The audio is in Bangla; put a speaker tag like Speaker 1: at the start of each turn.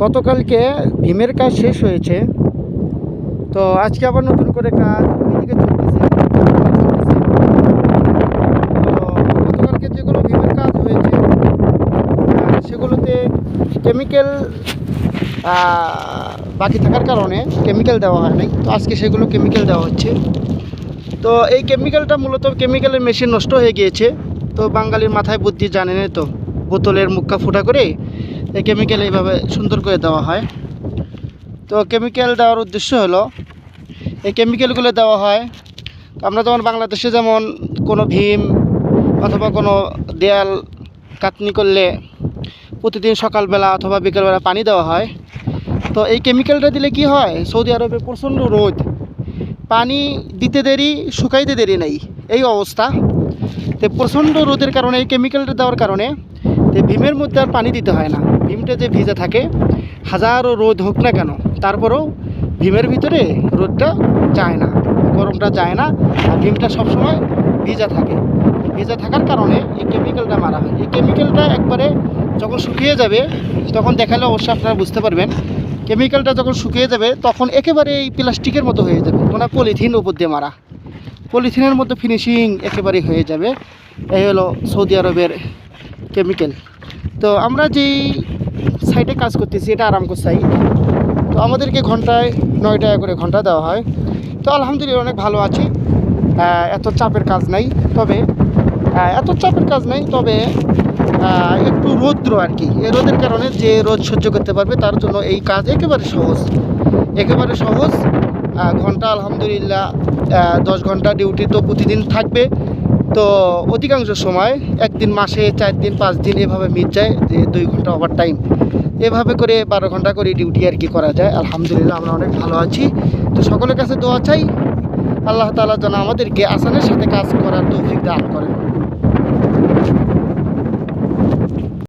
Speaker 1: গতকালকে ভীমের কাজ শেষ হয়েছে, তো আজকে আবার নতুন করে কাজ ওইদিকে চলতেছে। তো গতকালকে যেগুলো ভীমের কাজ হয়েছে সেগুলোতে কেমিক্যাল বাকি থাকার কারণে কেমিক্যাল দেওয়া হয় নাই, তো আজকে সেগুলো কেমিক্যাল দেওয়া হচ্ছে। তো এই কেমিক্যালটা মূলত কেমিক্যালের মেশিন নষ্ট হয়ে গিয়েছে। তো বাঙালির মাথায় বুদ্ধি জানেন তো, বোতলের মুখটা ফুটা করে এই কেমিক্যাল এইভাবে সুন্দর করে দেওয়া হয়। তো কেমিক্যাল দেওয়ার উদ্দেশ্য হলো, এই কেমিক্যালগুলো দেওয়া হয় তো আমরা যেমন বাংলাদেশে যেমন কোনো ভীম অথবা কোনো দেয়াল কাটনি করলে প্রতিদিন সকালবেলা অথবা বিকেলবেলা পানি দেওয়া হয়, তো এই কেমিক্যালটা দিলে কি হয়, সৌদি আরবে প্রচণ্ড রোদ, পানি দিতে দেরি শুকাইতে দেরি নেই, এই অবস্থা। তো প্রচণ্ড রোদের কারণে এই কেমিক্যালটা দেওয়ার কারণে তো ভীমের মধ্যে আর পানি দিতে হয় না। ভীমটা যে ভিজে থাকে, হাজারো রোদ হোক না কেন, তারপরেও ভীমের ভিতরে রোদটা যায় না, গরমটা যায় না, আর ভীমটা সবসময় ভিজা থাকে। ভিজা থাকার কারণে এই কেমিক্যালটা মারা হয়। এই কেমিক্যালটা একবারে যখন শুকিয়ে যাবে, তখন দেখালে অবশ্যই আপনারা বুঝতে পারবেন, কেমিক্যালটা যখন শুকিয়ে যাবে তখন একেবারে এই প্লাস্টিকের মতো হয়ে যাবে, মানে পলিথিন উপর দিয়ে মারা, পলিথিনের মতো ফিনিশিং একেবারে হয়ে যাবে। এই হলো সৌদি আরবের কেমিক্যাল। তো আমরা যেই সাইটে কাজ করতেছি এটা আরামকো সাইট, তো আমাদেরকে ঘন্টায় 9 টাকা করে ঘন্টা দেওয়া হয়। তো আলহামদুলিল্লাহ অনেক ভালো আছি, এত চাপের কাজ নাই, তবে একটু রৌদ্র আর কি, এই রোদের কারণে যে রোদ সহ্য করতে পারবে তার জন্য এই কাজ একেবারে সহজ, একেবারে সহজ। ঘন্টা আলহামদুলিল্লাহ 10 ঘন্টা ডিউটি তো প্রতিদিন থাকবে। তো অধিকাংশ সময় একদিন মাসে 4 দিন 5 দিন এভাবে মিট যায় যে 2 ঘন্টা ওভার টাইম, এভাবে করে 12 ঘন্টা করে ডিউটি আর কি করা যায়। আলহামদুলিল্লাহ আমরা অনেক ভালো আছি। তো সকলের কাছে দোয়া চাই, আল্লাহ তাআলা যেন আমাদেরকে আসানের সাথে কাজ করার তৌফিক দান করেন।